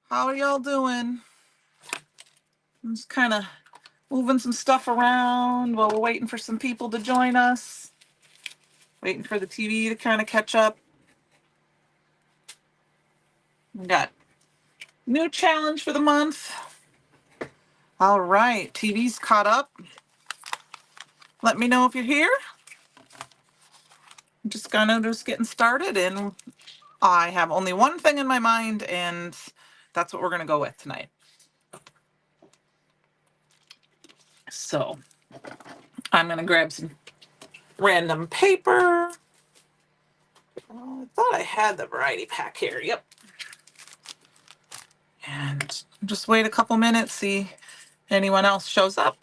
How are y'all doing? I'm just kind of moving some stuff around while we're waiting for some people to join us. Waiting for the TV to kind of catch up. We got new challenge for the month. All right, TV's caught up. Let me know if you're here. I'm just getting started, and I have only one thing in my mind, and that's what we're gonna go with tonight. So I'm gonna grab some random paper. Oh, I thought I had the variety pack here. Yep. And just wait a couple minutes, see anyone else shows up.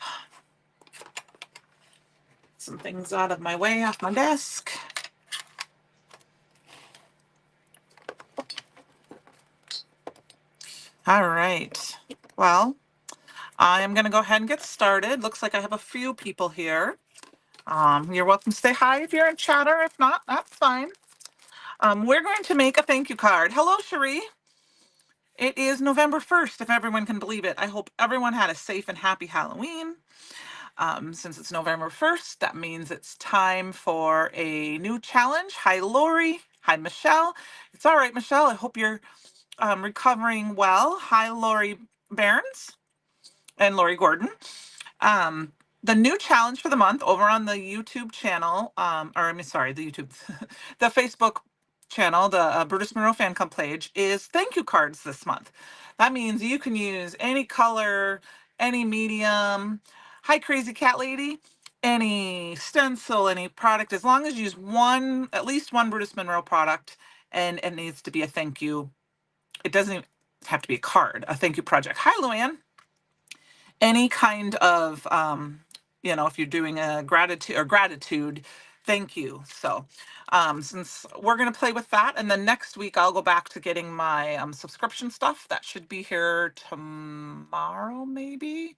Some things out of my way off my desk. All right. Well, I'm going to go ahead and get started. Looks like I have a few people here. You're welcome to say hi if you're in chatter. If not, that's fine. We're going to make a thank you card. Hello, Cherie. It is November 1st, if everyone can believe it. I hope everyone had a safe and happy Halloween. Since it's November 1st, that means it's time for a new challenge. Hi, Lori. Hi, Michelle. It's all right, Michelle. I hope you're recovering well. Hi, Lori Barnes and Lori Gordon. The new challenge for the month over on the YouTube channel, the Facebook channel, the Brutus Monroe Fan Club page, is thank you cards this month. That means you can use any color, any medium. Hi, Crazy Cat Lady. Any stencil, any product, as long as you use at least one Brutus Monroe product, and it needs to be a thank you. It doesn't even have to be a card, a thank you project. Hi, Luann. Any kind of, if you're doing a gratitude, thank you. So since we're going to play with that, and then next week I'll go back to getting my subscription stuff. That should be here tomorrow, maybe.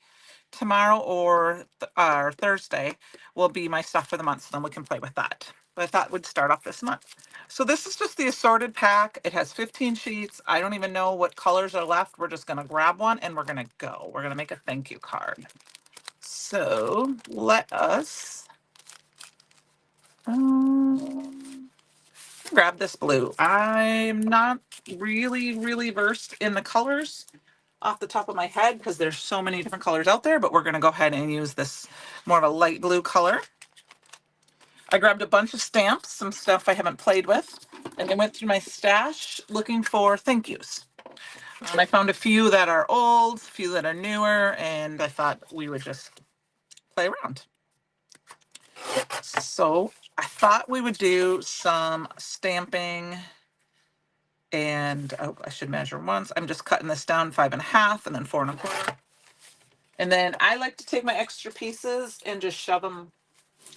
Tomorrow or Thursday will be my stuff for the month, so then we can play with that. But I thought we'd start off this month. So this is just the assorted pack. It has 15 sheets. I don't even know what colors are left. We're just going to grab one and we're going to go. We're going to make a thank you card. So let us grab this blue. I'm not really versed in the colors off the top of my head because there's so many different colors out there, but we're going to go ahead and use this more of a light blue color. I grabbed a bunch of stamps, some stuff I haven't played with, and I went through my stash looking for thank yous. And I found a few that are old, a few that are newer, and I thought we would just play around. So I thought we would do some stamping, and I should measure once. I'm just cutting this down 5.5 and then 4 1/4. And then I like to take my extra pieces and just shove them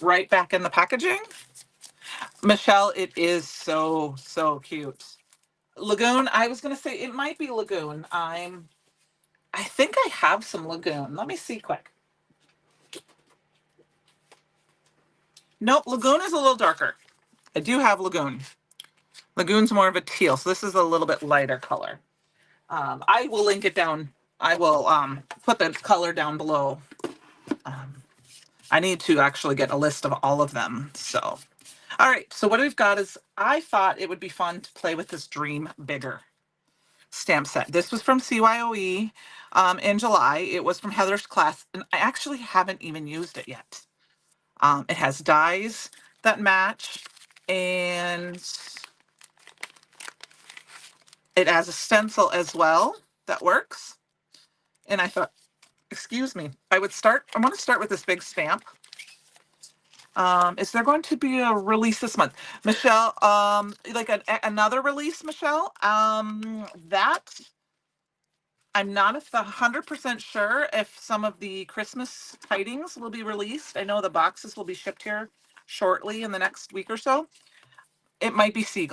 right back in the packaging. Michelle, it is so cute. Lagoon, I was going to say it might be Lagoon. I think I have some Lagoon. Let me see quick. Nope, Lagoon is a little darker. I do have Lagoon. Lagoon's more of a teal, so this is a little bit lighter color. I will link it down. I will put the color down below. I need to actually get a list of all of them. So, all right. So what we've got is, I thought it would be fun to play with this Dream Bigger stamp set. This was from CYOE in July. It was from Heather's class, and I actually haven't even used it yet. It has dies that match, and it has a stencil as well that works. And I thought, excuse me, I want to start with this big stamp. Is there going to be a release this month? Michelle, like another release, Michelle? That I'm not 100% sure if some of the Christmas tidings will be released. I know the boxes will be shipped here shortly in the next week or so. It might be C.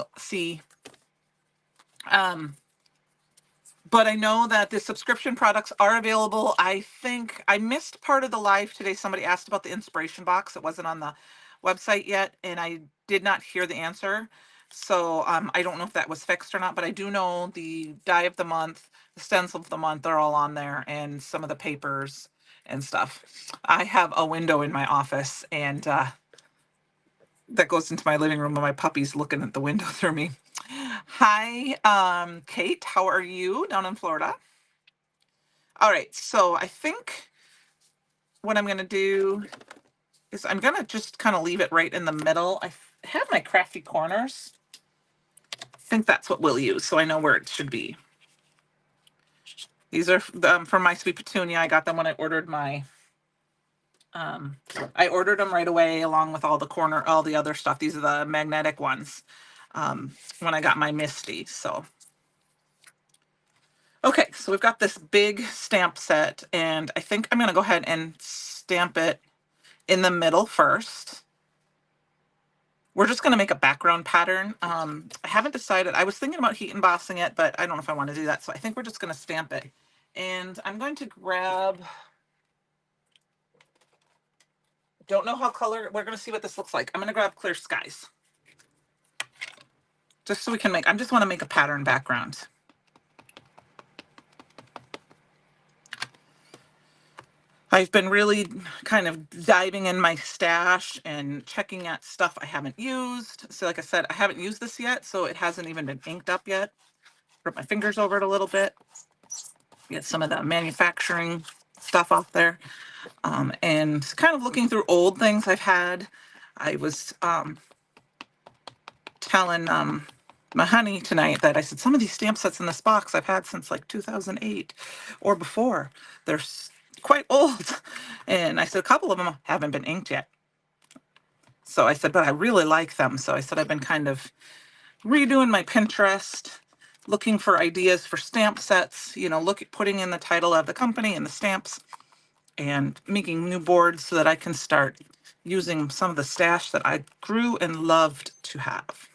But I know that the subscription products are available. I think I missed part of the live today. Somebody asked about the inspiration box. It wasn't on the website yet, and I did not hear the answer. So I don't know if that was fixed or not, but I do know the die of the month, the stencil of the month, they're all on there, and some of the papers and stuff. I have a window in my office, and that goes into my living room, and my puppy's looking at the window through me. Hi, Kate. How are you down in Florida? All right. So I think what I'm going to do is I'm going to just kind of leave it right in the middle. I have my crafty corners. I think that's what we'll use, so I know where it should be. These are from My Sweet Petunia. I got them when I ordered my, I ordered them right away along with all the other stuff. These are the magnetic ones when I got my Misty. So, okay, so we've got this big stamp set, and I think I'm going to go ahead and stamp it in the middle first. We're just going to make a background pattern. I haven't decided. I was thinking about heat embossing it, but I don't know if I want to do that. So I think we're just going to stamp it. And I'm going to grab, don't know how color, we're going to see what this looks like. I'm going to grab Clear Skies. Just so we can make, I just want to make a pattern background. I've been really kind of diving in my stash and checking at stuff I haven't used. So like I said, I haven't used this yet, so it hasn't even been inked up yet. Put my fingers over it a little bit. Get some of the manufacturing stuff off there. And kind of looking through old things I've had. I was telling my honey tonight that I said, some of these stamp sets in this box I've had since like 2008 or before. They're quite old. And I said, a couple of them haven't been inked yet. So I said, but I really like them. So I said, I've been kind of redoing my Pinterest, looking for ideas for stamp sets, you know, putting in the title of the company and the stamps, and making new boards so that I can start using some of the stash that I grew and loved to have.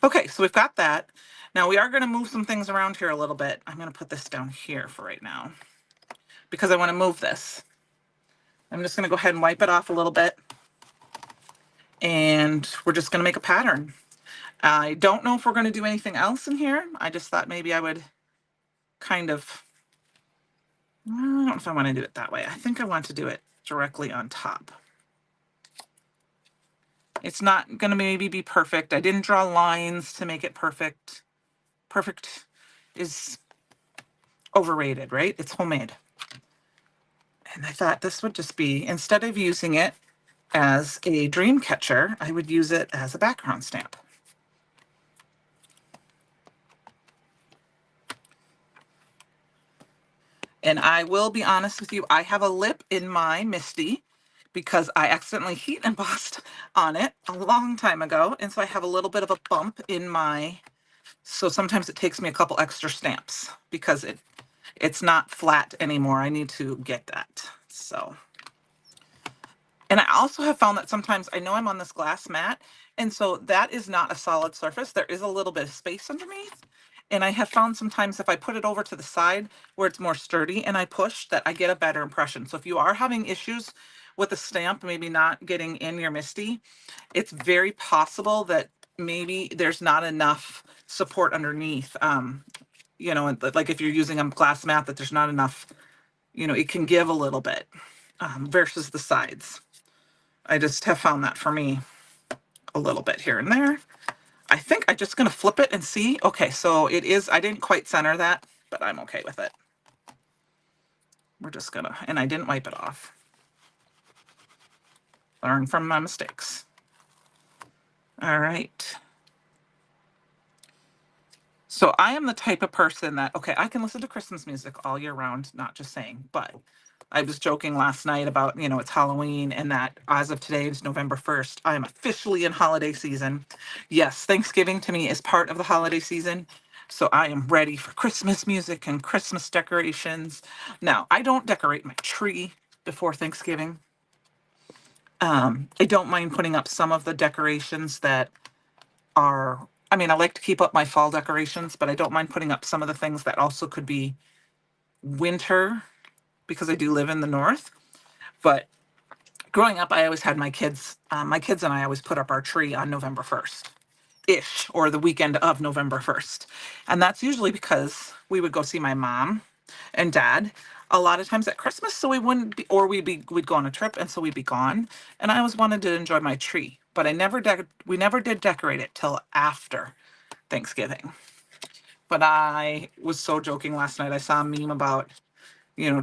Okay, so we've got that. Now we are going to move some things around here a little bit. I'm going to put this down here for right now because I want to move this. I'm just going to go ahead and wipe it off a little bit. And we're just going to make a pattern. I don't know if we're going to do anything else in here. I just thought maybe I would kind of, I don't know if I want to do it that way. I think I want to do it directly on top. It's not going to maybe be perfect. I didn't draw lines to make it perfect. Perfect is overrated, right? It's homemade. And I thought this would just be, instead of using it as a dream catcher, I would use it as a background stamp. And I will be honest with you, I have a lip in my Misty because I accidentally heat embossed on it a long time ago. And so I have a little bit of a bump in my, so sometimes it takes me a couple extra stamps because it's not flat anymore. I need to get that. So, and I also have found that sometimes, I know I'm on this glass mat, and so that is not a solid surface. There is a little bit of space underneath. And I have found sometimes if I put it over to the side where it's more sturdy and I push, that I get a better impression. So if you are having issues with a stamp, maybe not getting in your Misty, it's very possible that maybe there's not enough support underneath. You know, like if you're using a glass mat, that there's not enough, you know, it can give a little bit versus the sides. I just have found that for me a little bit here and there. I think I'm just going to flip it and see. Okay, so it is, I didn't quite center that, but I'm okay with it. We're just going to, and I didn't wipe it off. Learn from my mistakes. All right. So I am the type of person that, okay, I can listen to Christmas music all year round, not just saying, but I was joking last night about, you know, it's Halloween and that as of today, it's November 1st. I am officially in holiday season. Yes, Thanksgiving to me is part of the holiday season. So I am ready for Christmas music and Christmas decorations. Now, I don't decorate my tree before Thanksgiving. I don't mind putting up some of the decorations that are, I mean, I like to keep up my fall decorations, but I don't mind putting up some of the things that also could be winter because I do live in the north. But growing up, I always had my kids and I always put up our tree on November 1st. ish, or the weekend of November 1st. And that's usually because we would go see my mom and dad a lot of times at Christmas, so we wouldn't be, or we'd go on a trip, and so we'd be gone. And I always wanted to enjoy my tree, but we never did decorate it till after Thanksgiving. But I was so joking last night. I saw a meme about,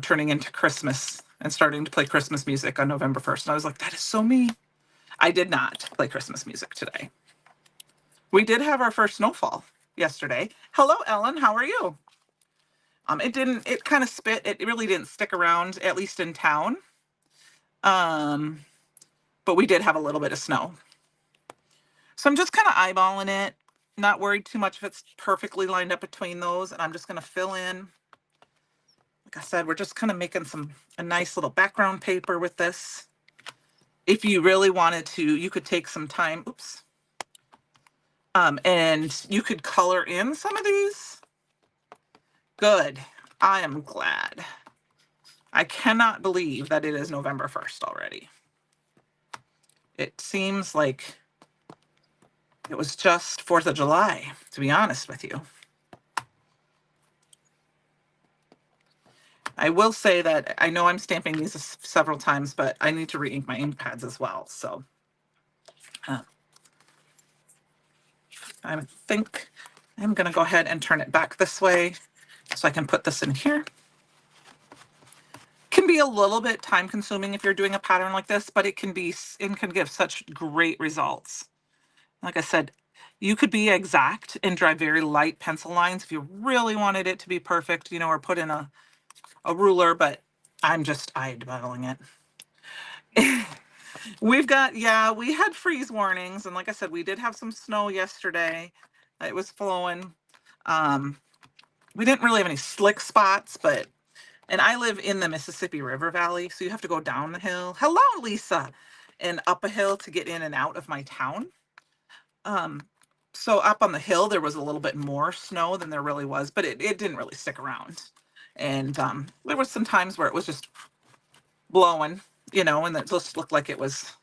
turning into Christmas and starting to play Christmas music on November 1st. And I was like, that is so me. I did not play Christmas music today. We did have our first snowfall yesterday. Hello, Ellen. How are you? It kind of spit. It really didn't stick around, at least in town. But we did have a little bit of snow. So I'm just kind of eyeballing it, not worried too much if it's perfectly lined up between those. And I'm just going to fill in. Like I said, we're just kind of making a nice little background paper with this. If you really wanted to, you could take some time, and you could color in some of these. Good. I am glad. I cannot believe that it is November 1st already. It seems like it was just 4th of July, to be honest with you. I will say that I know I'm stamping these several times, but I need to re-ink my ink pads as well. So I think I'm going to go ahead and turn it back this way so I can put this in here. Can be a little bit time consuming if you're doing a pattern like this, but it can give such great results. Like I said, you could be exact and draw very light pencil lines if you really wanted it to be perfect, or put in a ruler, but I'm just eyeballing it. We had freeze warnings, and like I said, we did have some snow yesterday. It was flowing. We didn't really have any slick spots, and I live in the Mississippi River Valley, so you have to go down the hill. Hello, Lisa. And up a hill to get in and out of my town. So up on the hill, there was a little bit more snow than there really was, but it didn't really stick around. And there was some times where it was just blowing, and it just looked like it was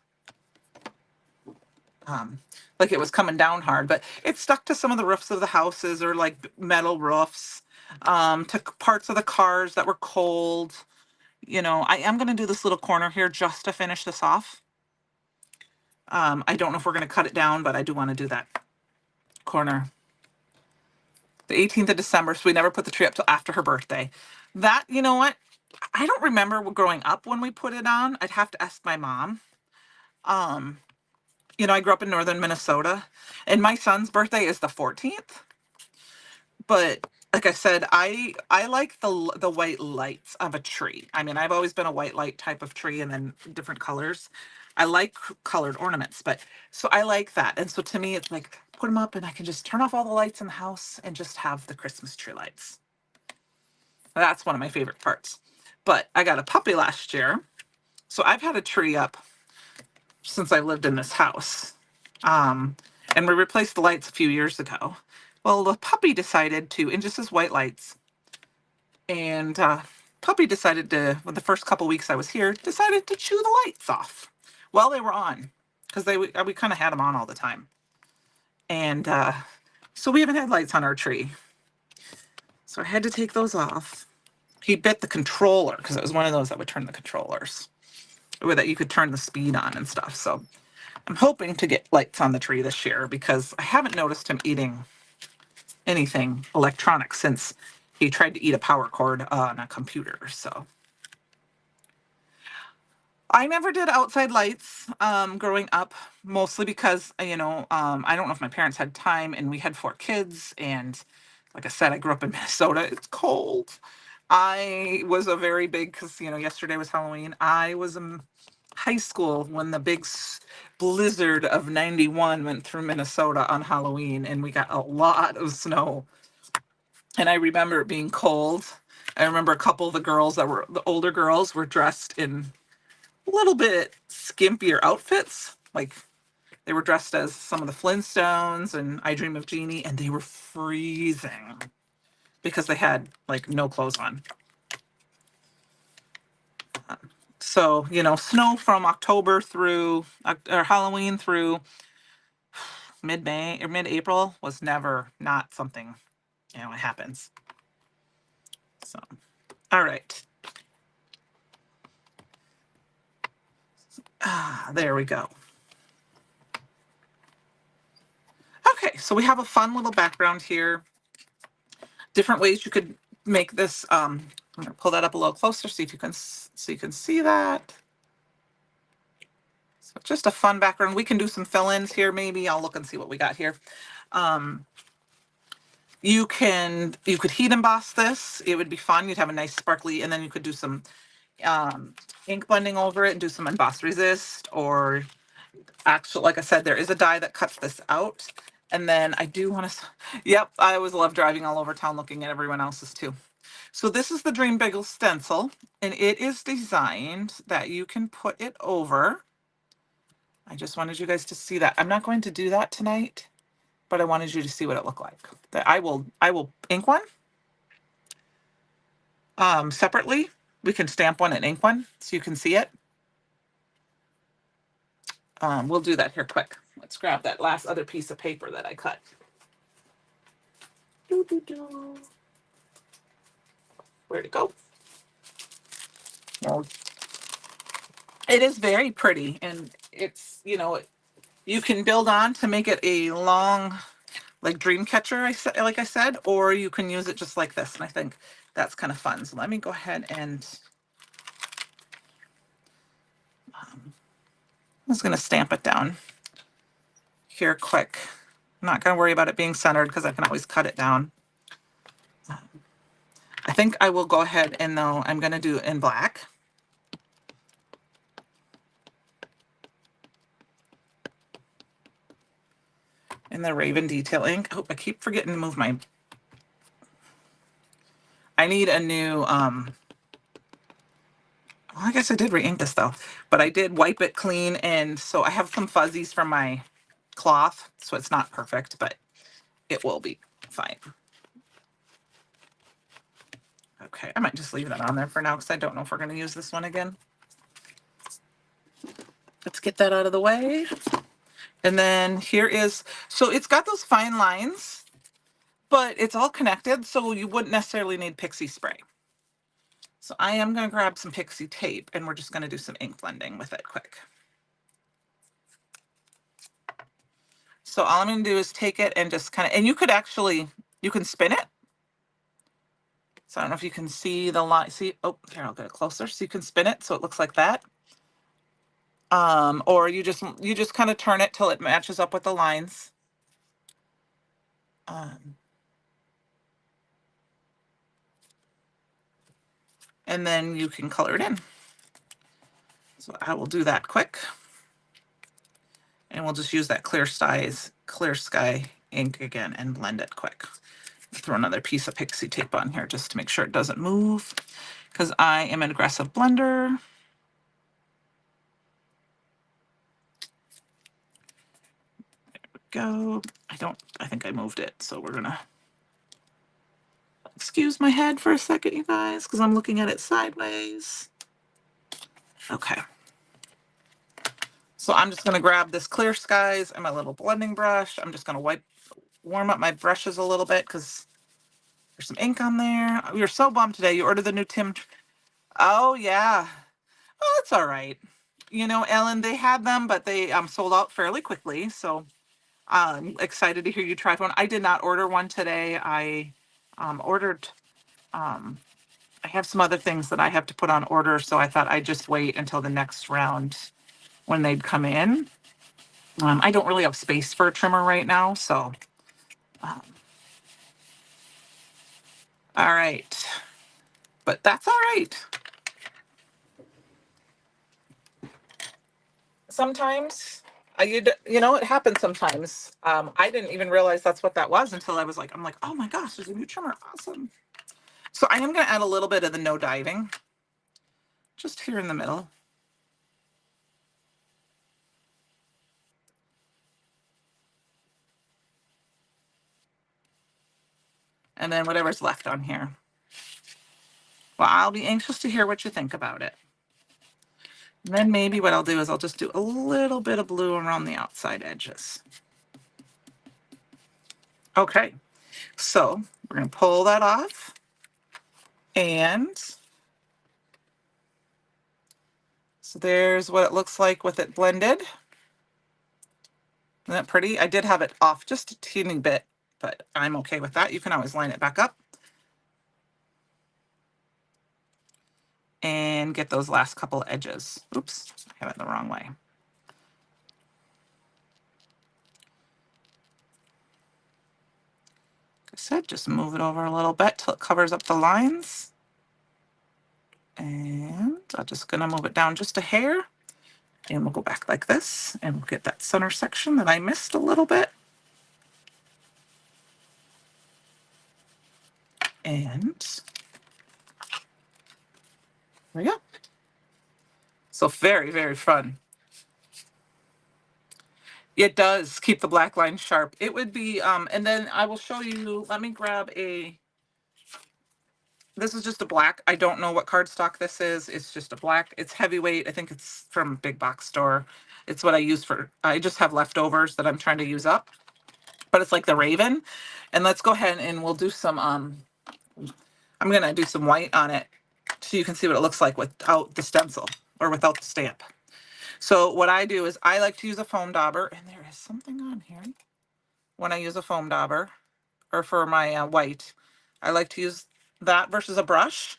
coming down hard, but it stuck to some of the roofs of the houses, or like metal roofs, to parts of the cars that were cold. I am going to do this little corner here just to finish this off. I don't know if we're going to cut it down, but I do want to do that corner. The 18th of December, so we never put the tree up till after her birthday. That, you know what? I don't remember growing up when we put it on. I'd have to ask my mom. I grew up in northern Minnesota, and my son's birthday is the 14th. But like I said, I like the white lights of a tree. I mean, I've always been a white light type of tree, and then different colors. I like colored ornaments, so I like that. And so to me, it's like, put them up and I can just turn off all the lights in the house and just have the Christmas tree lights. That's one of my favorite parts. But I got a puppy last year, so I've had a tree up since I lived in this house. And we replaced the lights a few years ago. Well, the puppy decided to, and just as white lights, and puppy decided to, well, the first couple weeks I was here, decided to chew the lights off while they were on, because we kind of had them on all the time. And so we haven't had lights on our tree. So I had to take those off. He bit the controller, because it was one of those that would turn the controllers, or that you could turn the speed on and stuff. So I'm hoping to get lights on the tree this year, because I haven't noticed him eating anything electronic since he tried to eat a power cord on a computer. So I never did outside lights growing up, mostly because, I don't know if my parents had time, and we had 4 kids. And like I said, I grew up in Minnesota. It's cold. I was a very big, because, yesterday was Halloween. I was in high school when the big blizzard of 91 went through Minnesota on Halloween, and we got a lot of snow. And I remember it being cold. I remember a couple of the older girls were dressed in a little bit skimpier outfits. Like, they were dressed as some of the Flintstones and I Dream of Jeannie, and they were freezing because they had like no clothes on. So, snow from October through, or Halloween through mid-May or mid-April was never not something, it happens. So, all right. There we go. Okay, so we have a fun little background here. Different ways you could make this. I'm going to pull that up a little closer so you can see that. So just a fun background. We can do some fill-ins here. Maybe I'll look and see what we got here. You could heat emboss this. It would be fun. You'd have a nice sparkly, and then you could do some ink blending over it and do some emboss resist, or actually, like I said, there is a die that cuts this out. And then I do want to, yep, I always love driving all over town looking at everyone else's too. So this is the Dream Bagel stencil, and it is designed that you can put it over. I just wanted you guys to see that. I'm not going to do that tonight, but I wanted you to see what it looked like. That I will ink one separately. We can stamp one and ink one so you can see it. We'll do that here quick. Let's grab that last other piece of paper that I cut. Where'd it go? Well, it is very pretty, and it's, you can build on to make it a long, like dream catcher, like I said, or you can use it just like this, and I think that's kind of fun. So let me go ahead and I'm just going to stamp it down here quick. I'm not going to worry about it being centered because I can always cut it down. I think I will go ahead and though I'm going to do it in black. In the Raven Detail ink. Oh, I keep forgetting to move my, I need a new, well, I guess I did re-ink this though, but I did wipe it clean, and so I have some fuzzies from my cloth, so it's not perfect, but it will be fine. Okay, I might just leave that on there for now because I don't know if we're going to use this one again. Let's get that out of the way. And then here is, so it's got those fine lines, but it's all connected, so you wouldn't necessarily need pixie spray. So I am going to grab some pixie tape, and we're just going to do some ink blending with it quick. So all I'm going to do is take it and just kind of, and you could actually, you can spin it. So I don't know if you can see the line. See, oh, here, I'll get it closer. So you can spin it so it looks like that. Or you just kind of turn it till it matches up with the lines. And then you can color it in. So I will do that quick. And we'll just use that Clear Sky ink again and blend it quick. Throw another piece of pixie tape on here just to make sure it doesn't move, because I am an aggressive blender. There we go. I think I moved it, so we're gonna excuse my head for a second, you guys, because I'm looking at it sideways. Okay. So I'm just gonna grab this Clear Skies and my little blending brush. I'm just gonna warm up my brushes a little bit because there's some ink on there. We were so bummed today. You ordered the new Tim. Oh yeah. Oh, that's all right. Ellen, they had them, but they sold out fairly quickly. So I'm excited to hear you try one. I did not order one today. I ordered, I have some other things that I have to put on order. So I thought I'd just wait until the next round when they'd come in. I don't really have space for a trimmer right now. So, all right. But that's all right. Sometimes it happens sometimes. I didn't even realize that's what that was until I'm like, oh my gosh, there's a new trimmer. Awesome. So I am going to add a little bit of the no diving just here in the middle. And then whatever's left on here. Well, I'll be anxious to hear what you think about it. And then maybe what I'll do is I'll just do a little bit of blue around the outside edges. Okay, so we're going to pull that off. And so there's what it looks like with it blended. Isn't that pretty? I did have it off just a teeny bit, but I'm okay with that. You can always line it back up and get those last couple edges. Oops, I have it the wrong way. Like I said, just move it over a little bit till it covers up the lines. And I'm just gonna move it down just a hair. And we'll go back like this and we'll get that center section that I missed a little bit. And there we go. So very, very fun. It does keep the black line sharp. It would be, and then I will show you, let me grab this is just a black. I don't know what cardstock this is. It's just a black. It's heavyweight. I think it's from Big Box Store. It's what I use for, I just have leftovers that I'm trying to use up. But it's like the Raven. And let's go ahead and we'll do some, I'm going to do some white on it so you can see what it looks like without the stencil or without the stamp. So what I do is I like to use a foam dauber, and there is something on here. When I use a foam dauber or for my white, I like to use that versus a brush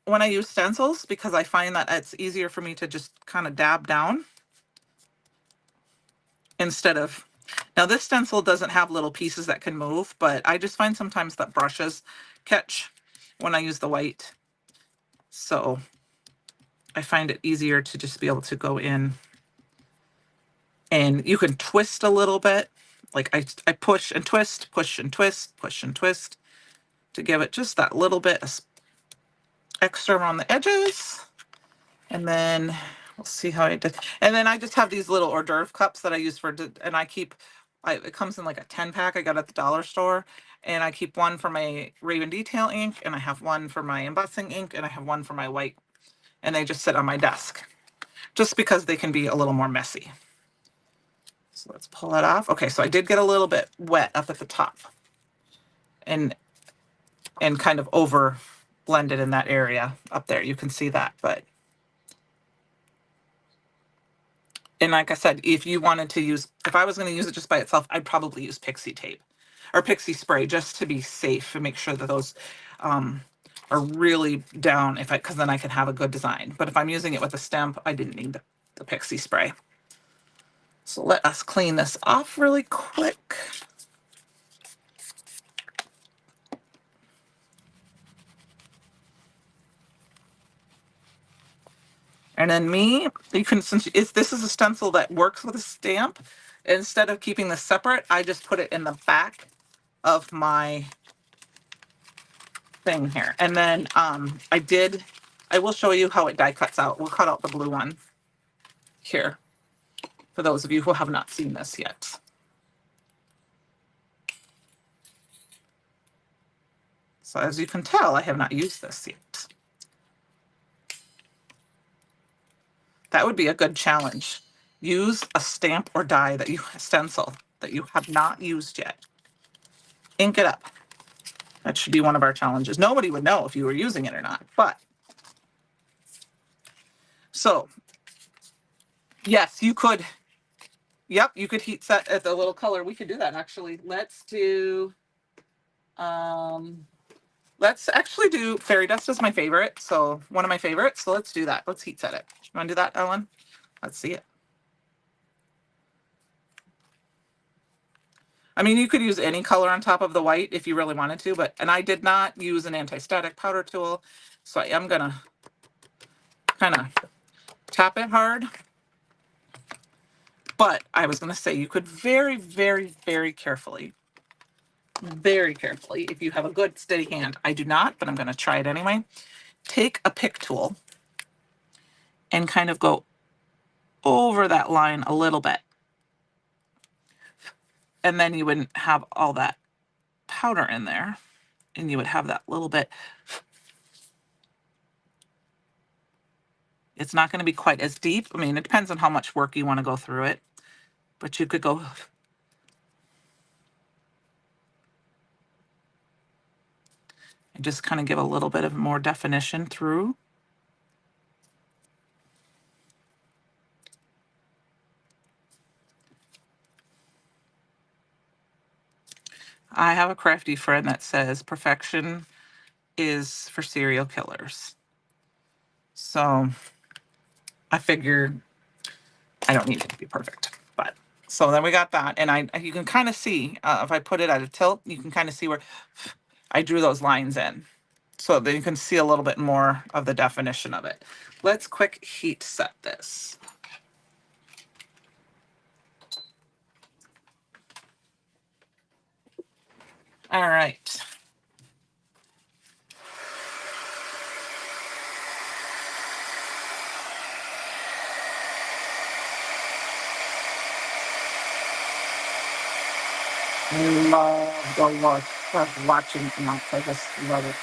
when I use stencils, because I find that it's easier for me to just kind of dab down instead of, now this stencil doesn't have little pieces that can move, but I just find sometimes that brushes catch when I use the white. So I find it easier to just be able to go in, and you can twist a little bit. Like I push and twist, push and twist, push and twist to give it just that little bit of extra around the edges. And then we'll see how I did. And then I just have these little hors d'oeuvre cups that I use for, and I keep, it comes in like a 10 pack I got at the dollar store. And I keep one for my Raven Detail ink, and I have one for my embossing ink, and I have one for my white. And they just sit on my desk just because they can be a little more messy. So let's pull it off. Okay, so I did get a little bit wet up at the top and kind of over blended in that area up there. You can see that, but, and like I said, if you wanted to use, if I was going to use it just by itself, I'd probably use pixie tape or pixie spray just to be safe and make sure that those are really down, because then I can have a good design. But if I'm using it with a stamp, I didn't need the pixie spray. So let us clean this off really quick. And then you can, since this is a stencil that works with a stamp, instead of keeping this separate, I just put it in the back of my thing here. And then I will show you how it die cuts out. We'll cut out the blue one here for those of you who have not seen this yet. So as you can tell, I have not used this yet. That would be a good challenge. Use a stamp or die that you stencil that you have not used yet. Ink it up. That should be one of our challenges. Nobody would know if you were using it or not, but. So, yes, you could. Yep, you could heat set at the little color. We could do that actually. Let's actually do fairy dust is my favorite. So one of my favorites. So let's do that. Let's heat set it. You want to do that, Ellen? Let's see it. I mean, you could use any color on top of the white if you really wanted to, and I did not use an anti-static powder tool. So I am gonna kind of tap it hard. But I was gonna say you could very, very, very carefully, if you have a good steady hand. I do not, but I'm gonna try it anyway. Take a pick tool and kind of go over that line a little bit. And then you wouldn't have all that powder in there, and you would have that little bit. It's not going to be quite as deep. I mean, it depends on how much work you want to go through it, but you could go Just kind of give a little bit of more definition through. I have a crafty friend that says perfection is for serial killers. So I figured I don't need it to be perfect. But so then we got that. And you can kind of see, if I put it at a tilt, you can kind of see where I drew those lines in. So that you can see a little bit more of the definition of it. Let's quick heat set this. All right. I love the look of watching enough. I just love it.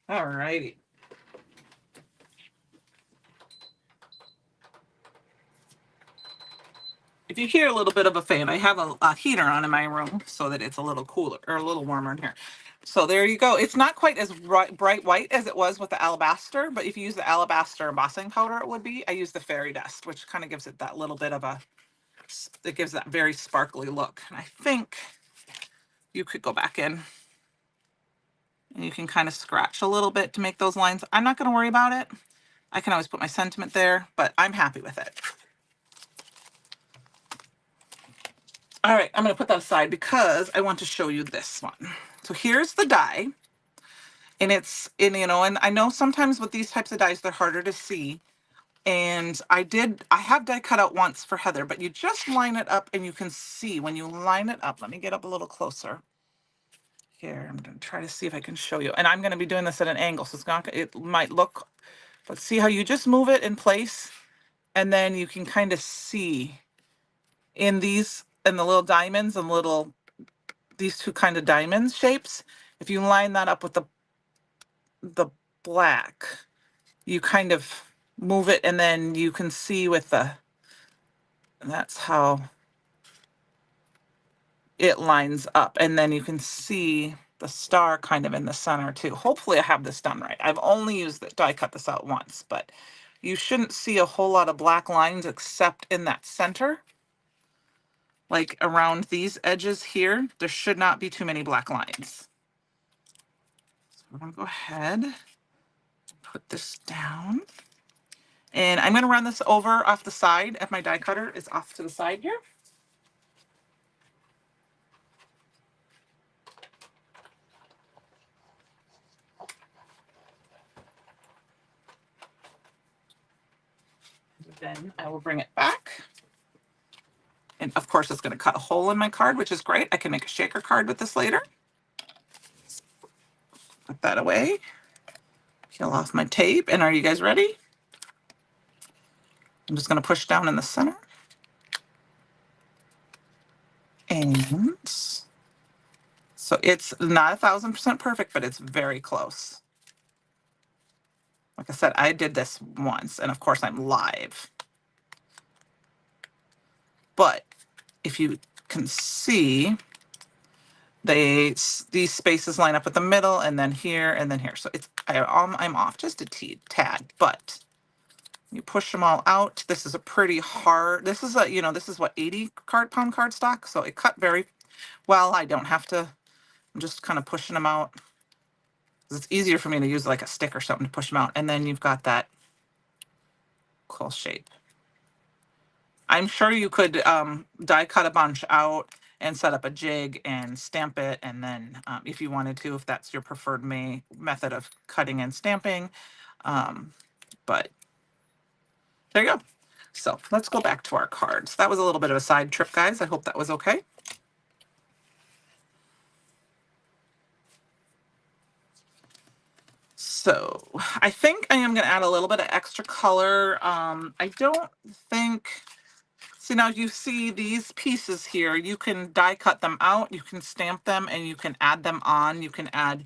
All righty. If you hear a little bit of a fan, I have a heater on in my room so that it's a little cooler or a little warmer in here. So there you go. It's not quite as bright white as it was with the alabaster, but if you use the alabaster embossing powder, it would be. I use the fairy dust, which kind of gives it that little bit of it gives that very sparkly look. And I think you could go back in and you can kind of scratch a little bit to make those lines. I'm not going to worry about it. I can always put my sentiment there, but I'm happy with it. All right, I'm going to put that aside because I want to show you this one. So here's the die. And and I know sometimes with these types of dies, they're harder to see. And I have die cut out once for Heather, but you just line it up and you can see when you line it up. Let me get up a little closer. Here, I'm going to try to see if I can show you. And I'm going to be doing this at an angle, so it might look, but see how you just move it in place and then you can kind of see in the little diamonds and these two kind of diamonds shapes. If you line that up with the black, you kind of move it and then you can see and that's how it lines up. And then you can see the star kind of in the center too. Hopefully I have this done right. I've only die cut this out once, but you shouldn't see a whole lot of black lines except in that center. Like around these edges here, there should not be too many black lines. So I'm gonna go ahead, put this down. And I'm gonna run this over off the side if my die cutter is off to the side here. Then I will bring it back. And of course, it's going to cut a hole in my card, which is great. I can make a shaker card with this later. Put that away. Peel off my tape. And are you guys ready? I'm just going to push down in the center. And so it's not 1000% perfect, but it's very close. Like I said, I did this once, and of course I'm live. But if you can see, these spaces line up with the middle, and then here, and then here. So I'm off just a tad, but you push them all out. This is a pretty hard, this is what, 80 pound cardstock. So it cut very well. I don't have to, I'm just kind of pushing them out. It's easier for me to use like a stick or something to push them out. And then you've got that cool shape. I'm sure you could die cut a bunch out and set up a jig and stamp it. And then if you wanted to, if that's your preferred method of cutting and stamping. But there you go. So let's go back to our cards. That was a little bit of a side trip, guys. I hope that was okay. So I think I am going to add a little bit of extra color. I don't think So now you see these pieces here, you can die cut them out, you can stamp them, and you can add them on. You can add,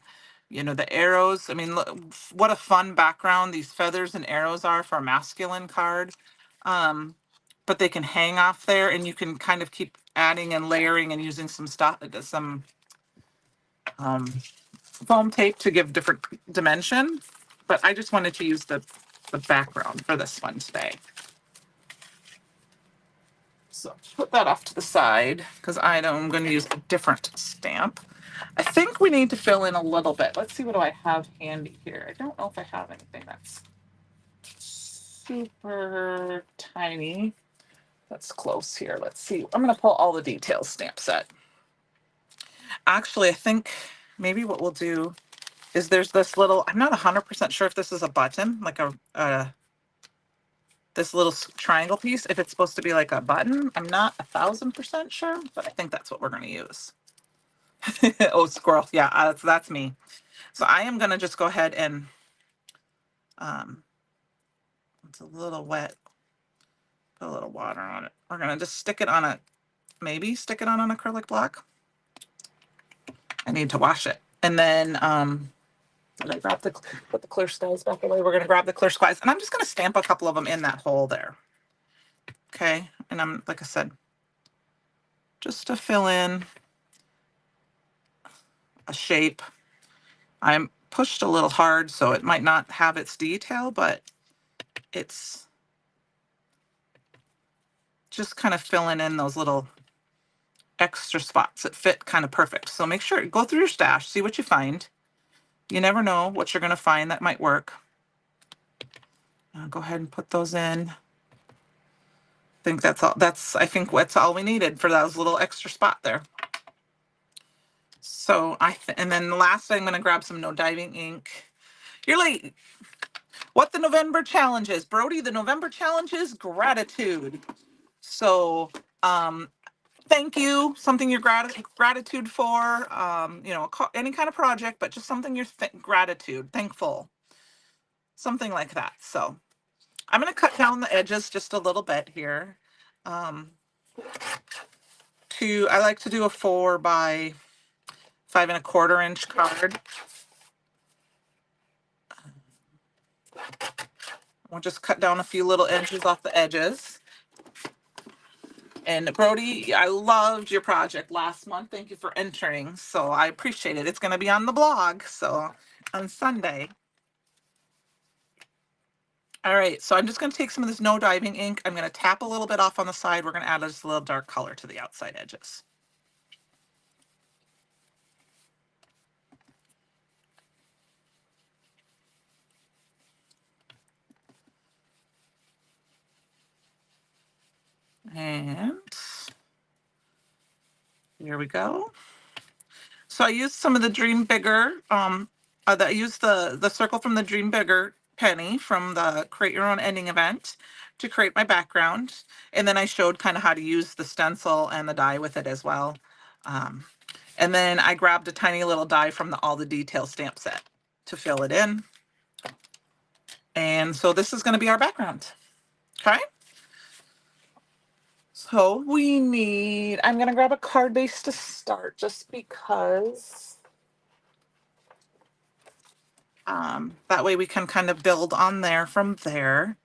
you know, the arrows. I mean, look, what a fun background these feathers and arrows are for a masculine card. But they can hang off there, and you can kind of keep adding and layering and using some stuff, some foam tape to give different dimension. But I just wanted to use the background for this one today. So put that off to the side because I'm going to use a different stamp. I think we need to fill in a little bit. Let's see, what do I have handy here? I don't know if I have anything that's super tiny. That's close here. Let's see. I'm going to pull all the details stamp set. Actually, I think maybe what we'll do is there's this little, I'm not 100% sure if this is a button, like this little triangle piece, if it's supposed to be like a button. I'm not 1,000% sure, but I think that's what we're going to use. Oh, squirrel. Yeah, that's me. So I am going to just go ahead and, it's a little wet. Put a little water on it. We're going to just stick it on maybe stick it on an acrylic block. I need to wash it. And then, did I grab put the clear skies back away? We're going to grab the clear skies, and I'm just going to stamp a couple of them in that hole there. Okay. And I'm, like I said, just to fill in a shape. I'm pushed a little hard, so it might not have its detail, but it's just kind of filling in those little extra spots that fit kind of perfect. So make sure, go through your stash, see what you find. You never know what you're going to find that might work. Go ahead and put those in. I think that's all. I think that's all we needed for those little extra spot there. So and then the last thing, I'm going to grab some No Diving ink. You're late. What the November challenge is, Brody? The November challenge is gratitude. So, thank you, something you're gratitude for, you know, any kind of project, but just something you're gratitude, thankful, something like that. So I'm going to cut down the edges just a little bit here. I like to do a 4 by 5 1/4 inch card. We'll just cut down a few little edges off the edges. And Brody, I loved your project last month. Thank you for entering. So I appreciate it. It's going to be on the blog. So on Sunday. All right. So I'm just going to take some of this No Diving ink. I'm going to tap a little bit off on the side. We're going to add just a little dark color to the outside edges. And here we go. So I used some of the Dream Bigger. I used the circle from the Dream Bigger penny from the Create Your Own Ending event to create my background. And then I showed kind of how to use the stencil and the die with it as well. And then I grabbed a tiny little die from the All the Details stamp set to fill it in. And so this is going to be our background. Okay. So we need, I'm going to grab a card base to start just because that way we can kind of build on there from there.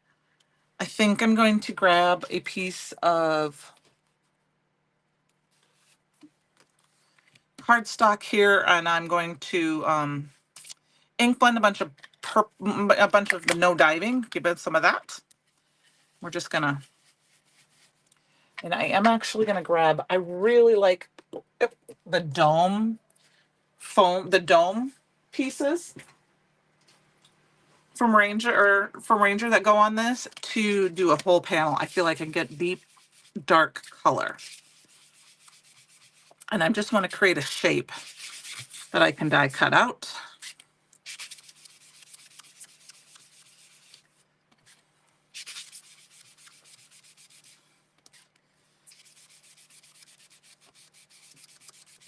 I think I'm going to grab a piece of cardstock here, and I'm going to ink blend a bunch of the No Diving, give it some of that. We're just gonna, and I am actually gonna grab, I really like the dome foam, the dome pieces from Ranger that go on this to do a whole panel. I feel like I can get deep, dark color. And I just want to create a shape that I can die cut out.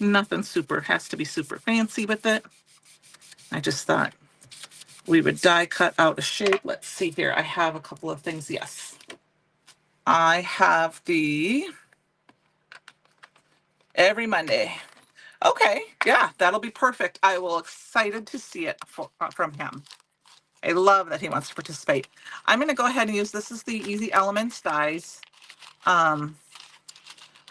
Nothing has to be super fancy with it. I just thought we would die cut out a shape. Let's see here. I have a couple of things. Yes. I have the every Monday. Okay, yeah, that'll be perfect. I will excited to see it from him. I love that he wants to participate. I'm going to go ahead and use, this is the Easy Elements dies. I'm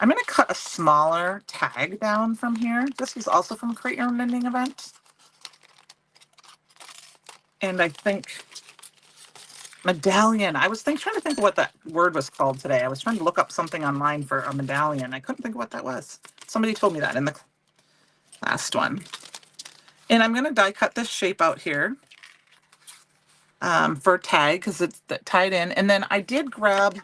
going to cut a smaller tag down from here. This was also from Create Your Own Knitting event. And I think medallion. I was trying to think of what that word was called today. I was trying to look up something online for a medallion. I couldn't think of what that was. Somebody told me that in the last one. And I'm going to die cut this shape out here for a tag because it's tied in. And then I did grab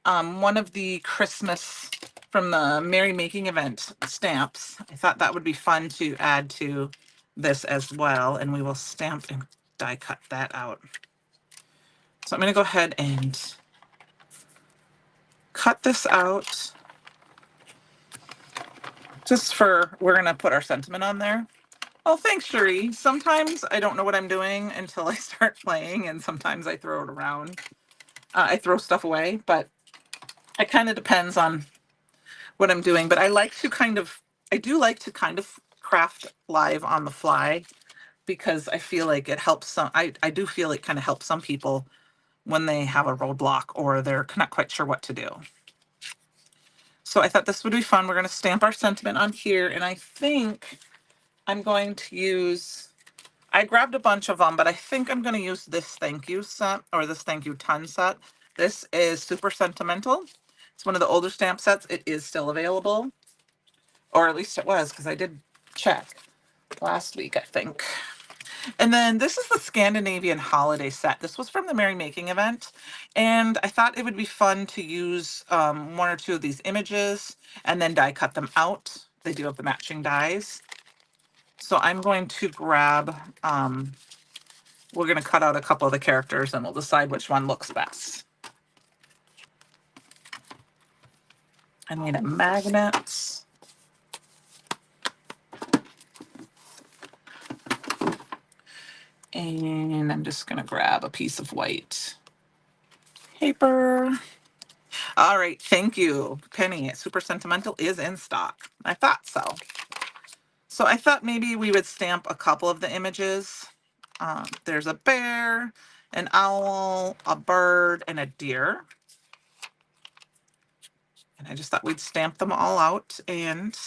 one of the Christmas from the Merry Making event stamps. I thought that would be fun to add to this as well. And we will stamp and die cut that out. So I'm going to go ahead and cut this out. Just for, we're going to put our sentiment on there. Oh, thanks, Cherie. Sometimes I don't know what I'm doing until I start playing, and sometimes I throw it around. I throw stuff away, but it kind of depends on what I'm doing. But I do like to kind of craft live on the fly because I feel like it helps I do feel it kind of helps some people when they have a roadblock or they're not quite sure what to do. So I thought this would be fun. We're going to stamp our sentiment on here, and I think I'm going to use, I grabbed a bunch of them, but I think I'm going to use this thank you set or this thank you ton set. This is super sentimental. It's one of the older stamp sets. It is still available, or at least it was because I did check last week, I think. And then this is the Scandinavian holiday set. This was from the Merry Making event. And I thought it would be fun to use one or two of these images and then die cut them out. They do have the matching dies. So I'm going to grab, we're going to cut out a couple of the characters and we'll decide which one looks best. I need a magnet. And I'm just going to grab a piece of white paper. All right, thank you, Penny. Super Sentimental is in stock. I thought so. So I thought maybe we would stamp a couple of the images. There's a bear, an owl, a bird, and a deer. And I just thought we'd stamp them all out and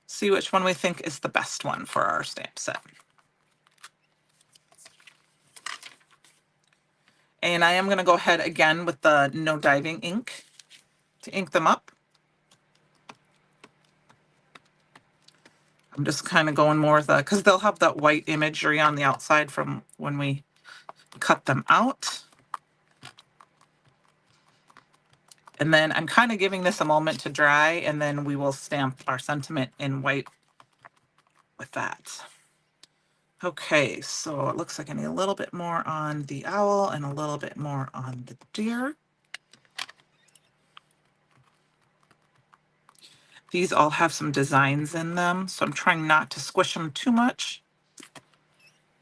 see which one we think is the best one for our stamp set. And I am going to go ahead again with the No Diving ink to ink them up. I'm just kind of going more with because they'll have that white imagery on the outside from when we cut them out. And then I'm kind of giving this a moment to dry, and then we will stamp our sentiment in white with that. Okay, so it looks like I need a little bit more on the owl and a little bit more on the deer. These all have some designs in them, so I'm trying not to squish them too much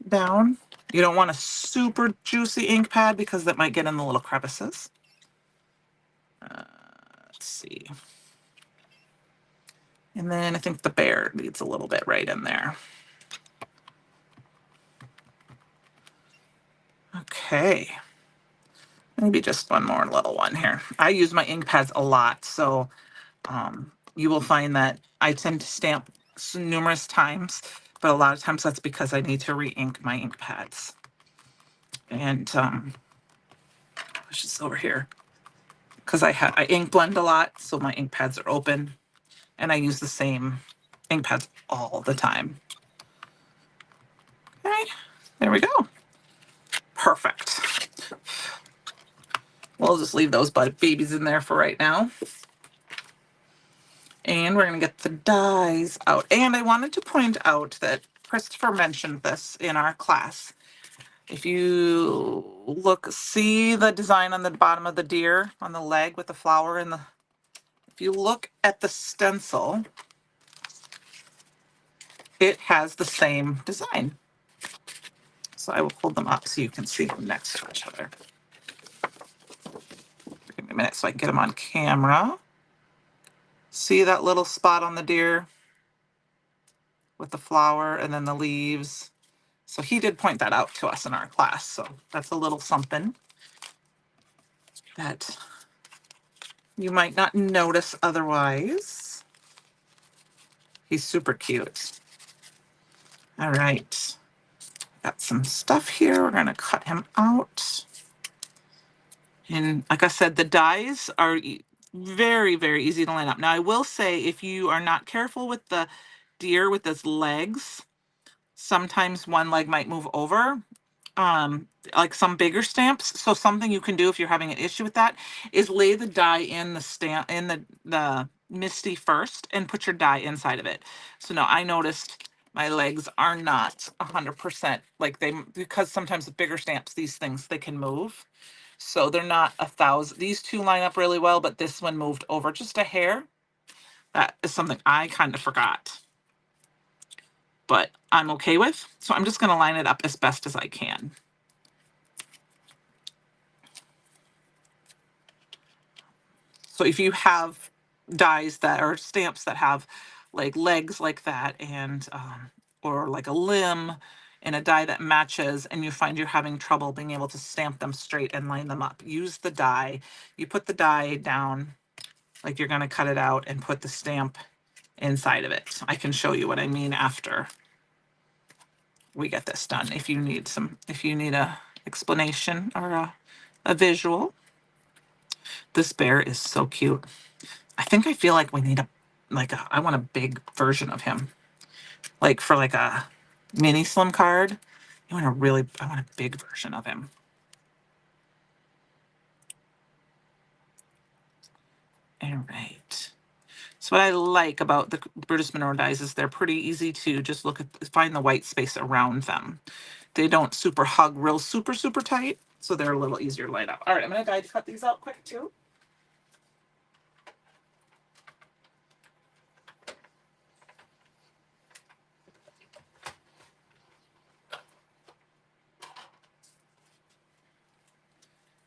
down. You don't want a super juicy ink pad because that might get in the little crevices. Let's see. And then I think the bear needs a little bit right in there. Okay. Maybe just one more little one here. I use my ink pads a lot, so you will find that I tend to stamp numerous times, but a lot of times that's because I need to re-ink my ink pads. And push this over here because I ink blend a lot, so my ink pads are open, and I use the same ink pads all the time. Okay, there we go. Perfect. We'll just leave those babies in there for right now. And we're going to get the dies out. And I wanted to point out that Christopher mentioned this in our class. If you look, see the design on the bottom of the deer on the leg with the flower and if you look at the stencil, it has the same design. So I will pull them up so you can see them next to each other. a minute so I can get him on camera. See that little spot on the deer with the flower and then the leaves? So he did point that out to us in our class. So that's a little something that you might not notice otherwise. He's super cute. All right. Got some stuff here. We're going to cut him out. And like I said, the dies are very, very easy to line up. Now, I will say if you are not careful with the deer with his legs, sometimes one leg might move over, like some bigger stamps. So something you can do if you're having an issue with that is lay the die in the stamp in the Misty first and put your die inside of it. So now I noticed my legs are not 100% like they, because sometimes with bigger stamps, these things, they can move. So they're not 1,000. These two line up really well, but this one moved over just a hair. That is something I kind of forgot, but I'm okay with. So I'm just going to line it up as best as I can. So if you have dies that are stamps that have like legs like that and or like a limb and a die that matches and you find you're having trouble being able to stamp them straight and line them up, use the die. You put the die down like you're going to cut it out and put the stamp inside of it. I can show you what I mean after we get this done if you need a explanation or a visual. This bear is so cute. I feel like we need I want a big version of him. Like for like a mini slim card. I want a big version of him. All right. So what I like about the Brutus Monroe dies is they're pretty easy to just find the white space around them. They don't super hug real super tight, so they're a little easier to light up. All right, I'm going to die to cut these out quick too.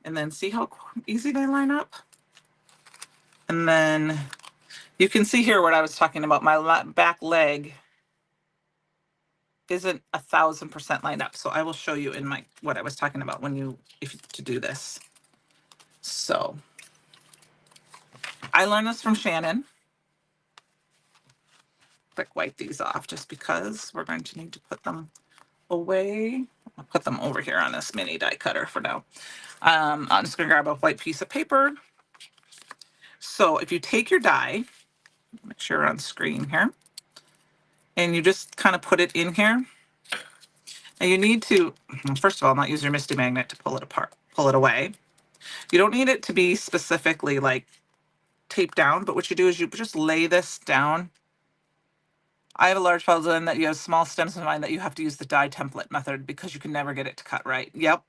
And then see how easy they line up? And then you can see here what I was talking about. My back leg isn't 1,000% lined up. So I will show you in what I was talking about to do this. So I learned this from Shannon. Quick wipe these off just because we're going to need to put them away. I'll put them over here on this mini die cutter for now. I'm just going to grab a white piece of paper. So if you take your die, make sure you're on screen here, and you just kind of put it in here. And you need to, first of all, not use your Misty magnet to pull it away. You don't need it to be specifically like taped down, but what you do is you just lay this down. I have a large puzzle that you have small stems in mind that you have to use the die template method because you can never get it to cut right. Yep.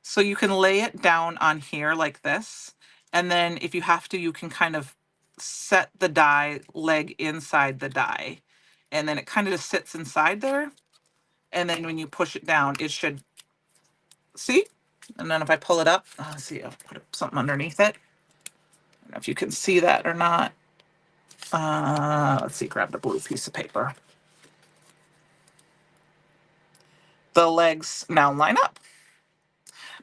So you can lay it down on here like this. And then if you have to, you can kind of set the die leg inside the die. And then it kind of just sits inside there. And then when you push it down, it should, see? And then if I pull it up, let's see, I'll put something underneath it. I don't know if you can see that or not. Let's see, grab the blue piece of paper. The legs now line up.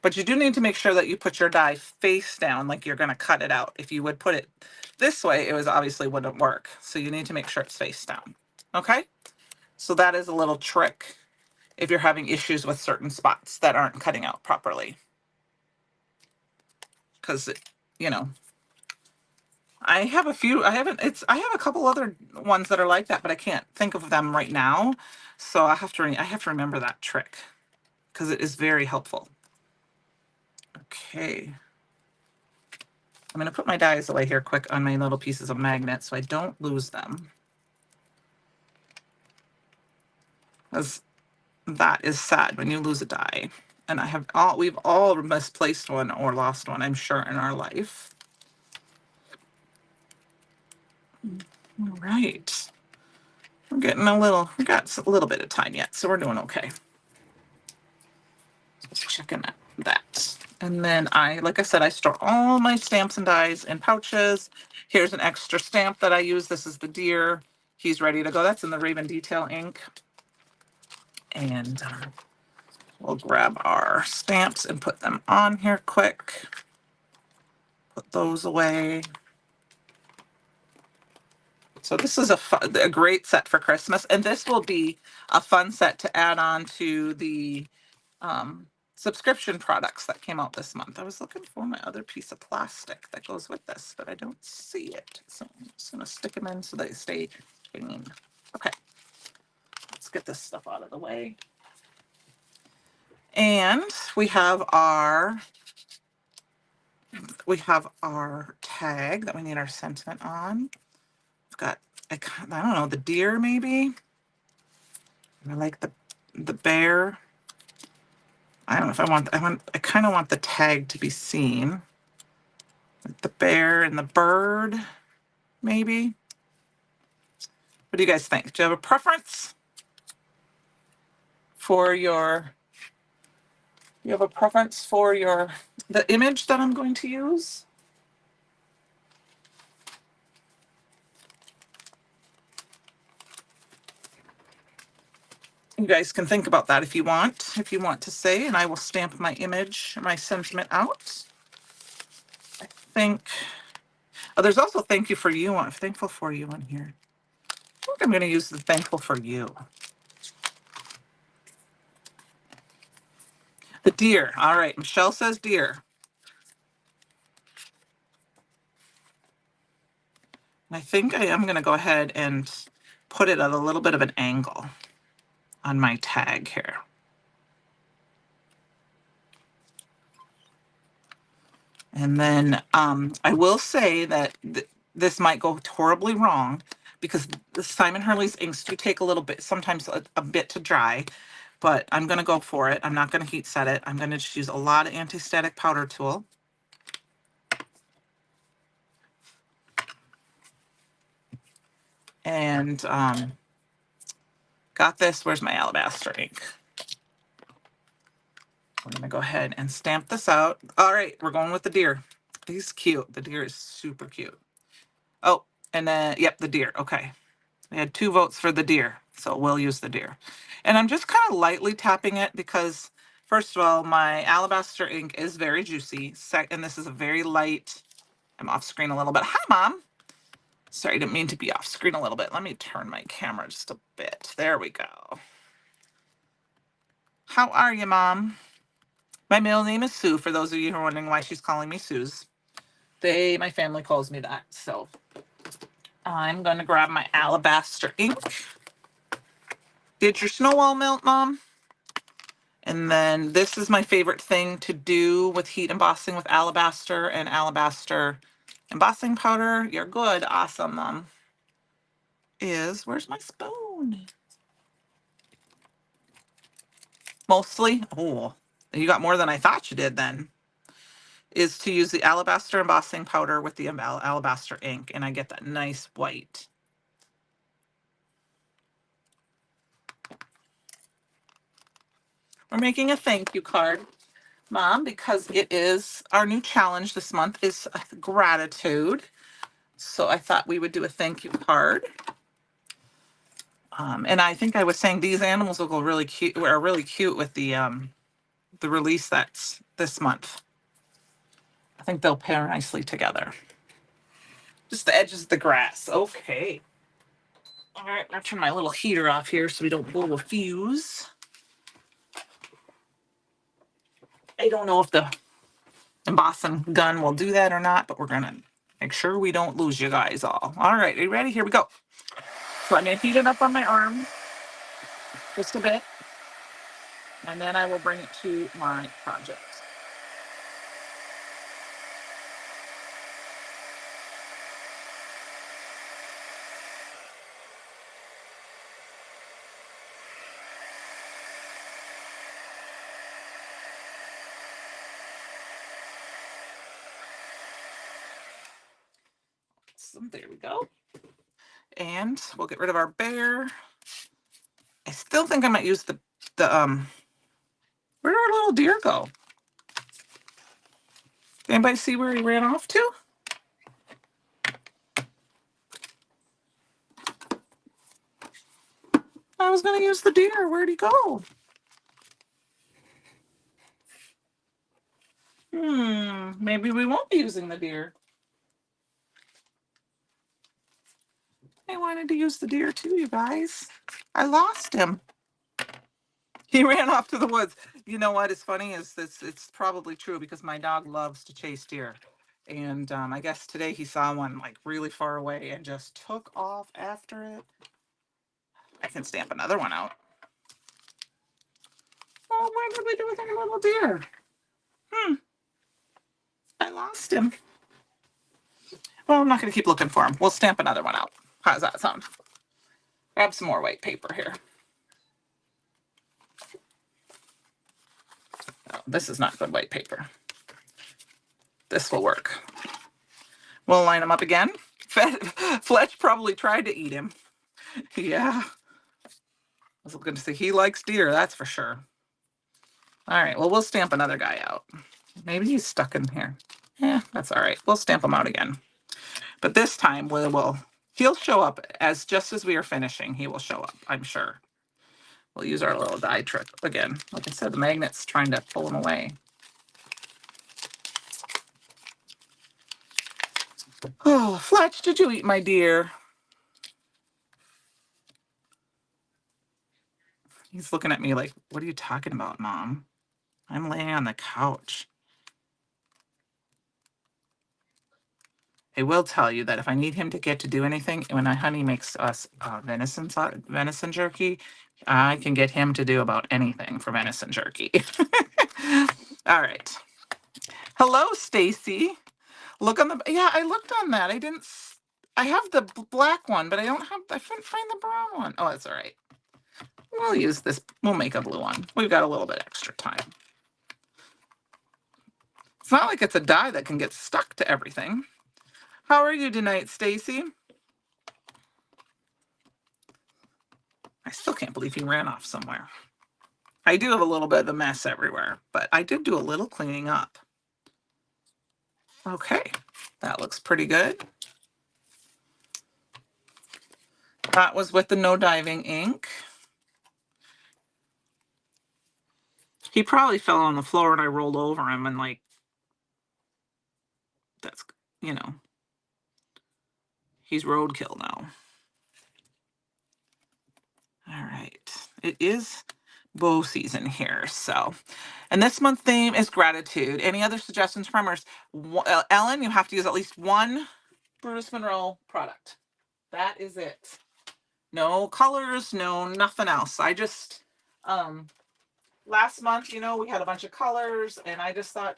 But you do need to make sure that you put your die face down like you're going to cut it out. If you would put it this way, it obviously wouldn't work. So you need to make sure it's face down. Okay? So that is a little trick if you're having issues with certain spots that aren't cutting out properly. Because, I have a couple other ones that are like that, but I can't think of them right now. So I have to remember that trick because it is very helpful. Okay. I'm going to put my dies away here quick on my little pieces of magnet so I don't lose them. Because that is sad when you lose a die. And we've all misplaced one or lost one, I'm sure, in our life. All right. We got a little bit of time yet, so we're doing okay. Just checking that. And then like I said, I store all my stamps and dies in pouches. Here's an extra stamp that I use. This is the deer. He's ready to go. That's in the Raven Detail ink. And we'll grab our stamps and put them on here quick. Put those away. So this is a great set for Christmas. And this will be a fun set to add on to the subscription products that came out this month. I was looking for my other piece of plastic that goes with this, but I don't see it. So I'm just going to stick them in so they stay clean. Okay, let's get this stuff out of the way. And we have our tag that we need our sentiment on. We've got, I don't know, the deer maybe. I like the bear. I don't know if I kind of want the tag to be seen. The bear and the bird, maybe. What do you guys think? Do you have a preference for the image that I'm going to use? You guys can think about that if you want to say, and I will stamp my image, my sentiment out. I think, oh, there's also thank you for you on, thankful for you on here. I think I'm going to use the thankful for you. The deer. All right. Michelle says deer. I think I am going to go ahead and put it at a little bit of an angle on my tag here. And then I will say that this might go horribly wrong because the Simon Hurley's inks do take a little bit, sometimes a bit to dry, but I'm going to go for it. I'm not going to heat set it. I'm going to just use a lot of anti-static powder tool. And got this. Where's my alabaster ink? We're going to go ahead and stamp this out. All right, we're going with the deer. He's cute. The deer is super cute. Oh, and then, yep, the deer. Okay. We had 2 votes for the deer, so we'll use the deer. And I'm just kind of lightly tapping it because, first of all, my alabaster ink is very juicy. And this is a very light, I'm off screen a little bit. Hi, Mom. Sorry, I didn't mean to be off screen a little bit. Let me turn my camera just a bit. There we go. How are you, Mom? My middle name is Sue, for those of you who are wondering why she's calling me Suze. My family calls me that. So I'm going to grab my alabaster ink. Did your snow all melt, Mom? And then this is my favorite thing to do with heat embossing with alabaster and alabaster embossing powder. You're good. Awesome, Mom. Where's my spoon? Mostly. Oh, you got more than I thought you did then. Is to use the alabaster embossing powder with the alabaster ink, and I get that nice white. We're making a thank you card, Mom, because it is our new challenge this month is gratitude. So I thought we would do a thank you card. And I think I was saying these animals will go really cute, are really cute with the release that's this month. I think they'll pair nicely together. Just the edges of the grass. Okay. All right, I'll turn my little heater off here so we don't blow a fuse. I don't know if the embossing gun will do that or not, but we're going to make sure we don't lose you guys all. All right, are you ready? Here we go. So I'm going to heat it up on my arm just a bit, and then I will bring it to my project. So there we go. And we'll get rid of our bear. I still think I might use the where did our little deer go? Anybody see where he ran off to? I was going to use the deer. Where'd he go? Maybe we won't be using the deer. I wanted to use the deer too, you guys. I lost him. He ran off to the woods. You know what is funny is this, it's probably true because my dog loves to chase deer. And I guess today he saw one like really far away and just took off after it. I can stamp another one out. Oh, what did we do with our little deer? I lost him. Well, I'm not going to keep looking for him. We'll stamp another one out. How's that sound? Grab some more white paper here. Oh, this is not good white paper. This will work. We'll line him up again. Fletch probably tried to eat him. Yeah. I was looking to see. He likes deer, that's for sure. All right, well, we'll stamp another guy out. Maybe he's stuck in here. Yeah, that's all right. We'll stamp him out again. But this time he'll show up just as we are finishing. He will show up, I'm sure. We'll use our little die trick again. Like I said, the magnet's trying to pull him away. Oh, Fletch, did you eat my deer? He's looking at me like, what are you talking about, Mom? I'm laying on the couch. I will tell you that if I need him to get to do anything, when my honey makes us venison jerky, I can get him to do about anything for venison jerky. All right. Hello, Stacy. Look on the, yeah, I looked on that. I have the black one, but I couldn't find the brown one. Oh, that's all right. We'll use this. We'll make a blue one. We've got a little bit extra time. It's not like it's a die that can get stuck to everything. How are you tonight, Stacy? I still can't believe he ran off somewhere. I do have a little bit of a mess everywhere, but I did do a little cleaning up. Okay, that looks pretty good. That was with the no diving ink. He probably fell on the floor and I rolled over him and like, that's, you know, he's roadkill now. All right, it is bow season here, so. And this month's theme is gratitude. Any other suggestions from us? Ellen, you have to use at least one Brutus Monroe product. That is it. No colors, no nothing else. I just, last month, you know, we had a bunch of colors and I just thought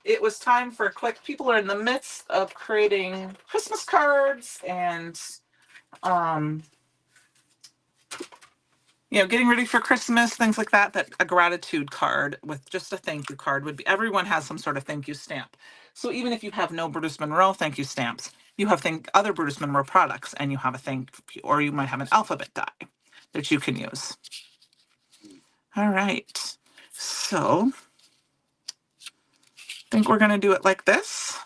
it was time for a quick, people are in the midst of creating Christmas cards and, you know, getting ready for Christmas, things like that, that a gratitude card with just a thank you card would be, everyone has some sort of thank you stamp. So even if you have no Brutus Monroe thank you stamps, you have other Brutus Monroe products and you have a thank you, or you might have an alphabet die that you can use. All right. So I think we're going to do it like this.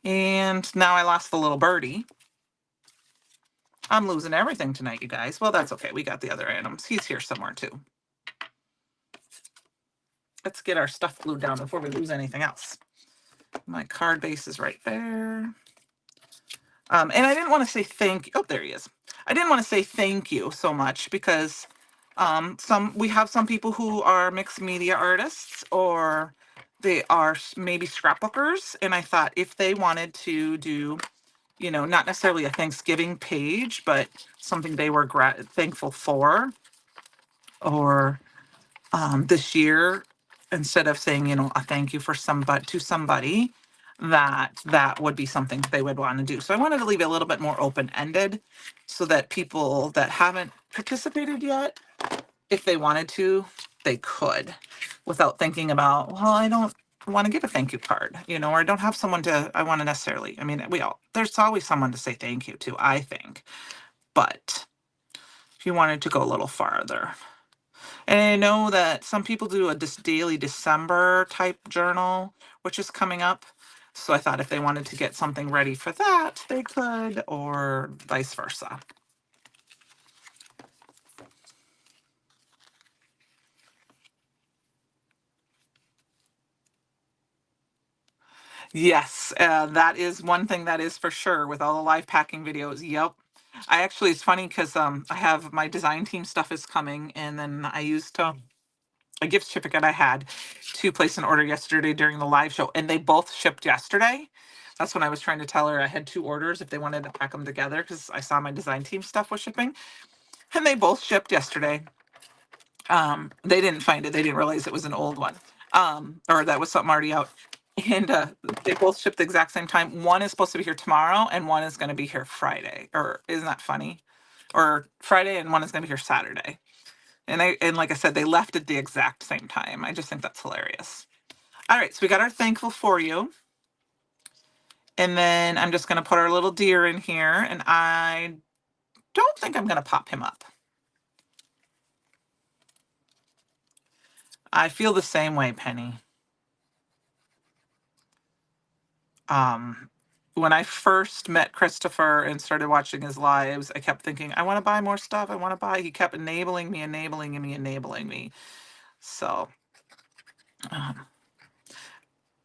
And now I lost the little birdie. I'm losing everything tonight, you guys. Well, that's okay. We got the other items. He's here somewhere too. Let's get our stuff glued down before we lose anything else. My card base is right there. And I didn't want to say thank you. Oh, there he is. I didn't want to say thank you so much because we have some people who are mixed media artists or they are maybe scrapbookers. And I thought if they wanted to do, you know, not necessarily a Thanksgiving page, but something they were thankful for, or this year, instead of saying, you know, a thank you for somebody, that would be something they would want to do. So I wanted to leave it a little bit more open-ended so that people that haven't participated yet, if they wanted to, they could, without thinking about, well, I don't want to give a thank you card, you know, or I don't have someone I want to necessarily, I mean, there's always someone to say thank you to, I think. But if you wanted to go a little farther. And I know that some people do a daily December type journal, which is coming up. So I thought if they wanted to get something ready for that, they could, or vice versa. Yes, that is one thing that is for sure with all the live packing videos. Yep. I actually, it's funny because I have my design team stuff is coming, and then I used a gift certificate I had to place an order yesterday during the live show, and they both shipped yesterday. That's when I was trying to tell her I had two orders if they wanted to pack them together because I saw my design team stuff was shipping, and they both shipped yesterday. They didn't find it. They didn't realize it was an old one, or that was something already out. And they both shipped the exact same time. One is supposed to be here tomorrow, and one is going to be here Friday. Or isn't that funny? Or Friday, and one is going to be here Saturday. And like I said, they left at the exact same time. I just think that's hilarious. All right, so we got our thankful for you. And then I'm just going to put our little deer in here, and I don't think I'm going to pop him up. I feel the same way, Penny. When I first met Christopher and started watching his lives, I kept thinking, I want to buy more stuff. I want to buy. He kept enabling me. So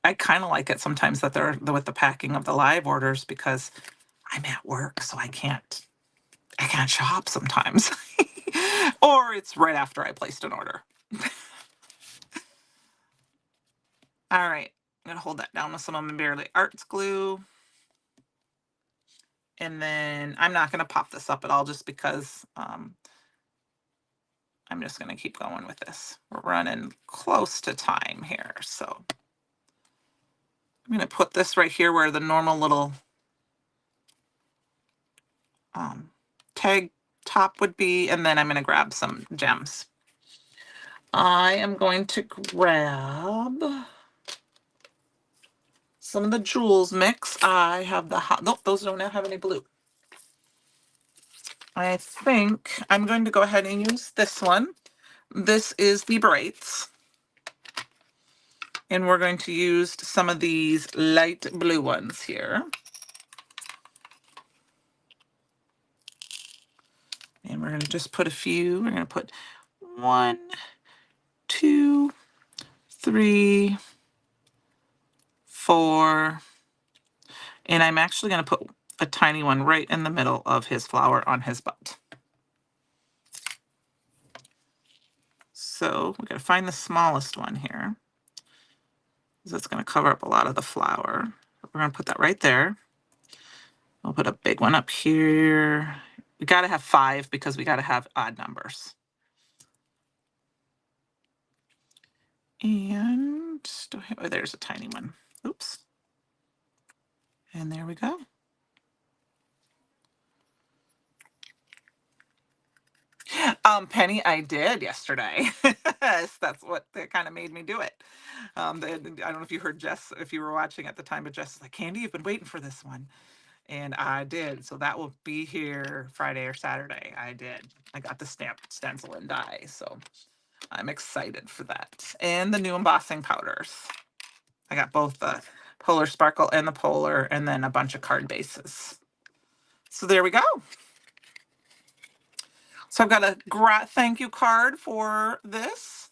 I kind of like it sometimes that they're with the packing of the live orders because I'm at work, so I can't shop sometimes. Or it's right after I placed an order. All right, I'm gonna hold that down with some of my Barely Arts glue. And then I'm not gonna pop this up at all just because I'm just gonna keep going with this. We're running close to time here. So I'm gonna put this right here where the normal little tag top would be, and then I'm gonna grab some gems. I am going to grab some of the jewels mix. I have the hot, nope, those don't have any blue. I think I'm going to go ahead and use this one. This is the Brights. And we're going to use some of these light blue ones here. And we're going to just put a few. We're going to put 1, 2, 3, 4. And I'm actually going to put a tiny one right in the middle of his flower on his butt. So we got to find the smallest one here. That's going to cover up a lot of the flower. We're going to put that right there. I'll put a big one up here. We got to have 5 because we got to have odd numbers. And oh, there's a tiny one. Oops. And there we go. Penny, I did yesterday. Yes, that's what kind of made me do it. I don't know if you heard Jess, if you were watching at the time, but Jess is like, Candi, you've been waiting for this one. And I did. So that will be here Friday or Saturday. I did. I got the stamped stencil and die. So I'm excited for that. And the new embossing powders. I got both the Polar Sparkle and the Polar, and then a bunch of card bases. So there we go. So I've got a thank you card for this.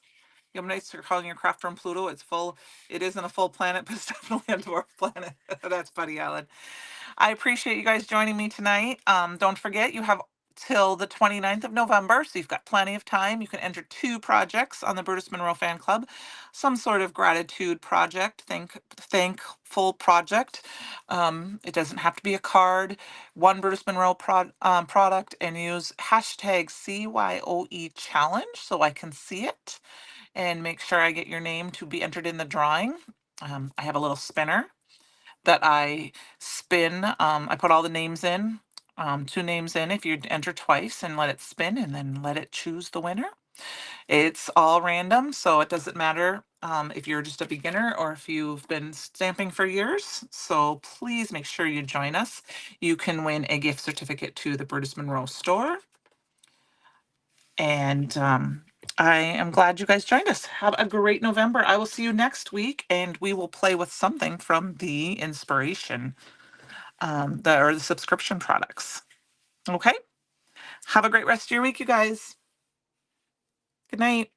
You have nice for calling your craft from Pluto. It's full. It isn't a full planet, but it's definitely a dwarf planet. That's funny, Alan. I appreciate you guys joining me tonight. Don't forget, you have till the 29th of November, so you've got plenty of time. You can enter 2 projects on the Brutus Monroe Fan Club, some sort of gratitude project, thankful project. It doesn't have to be a card. One Brutus Monroe product, and use hashtag CYOE challenge so I can see it and make sure I get your name to be entered in the drawing. I have a little spinner that I spin. I put all the names in, 2 names in if you enter twice, and let it spin and then let it choose the winner. It's all random, so it doesn't matter if you're just a beginner or if you've been stamping for years. So please make sure you join us. You can win a gift certificate to the Brutus Monroe store. And I am glad you guys joined us. Have a great November. I will see you next week, and we will play with something from the inspiration, the subscription products. Okay. Have a great rest of your week, you guys. Good night.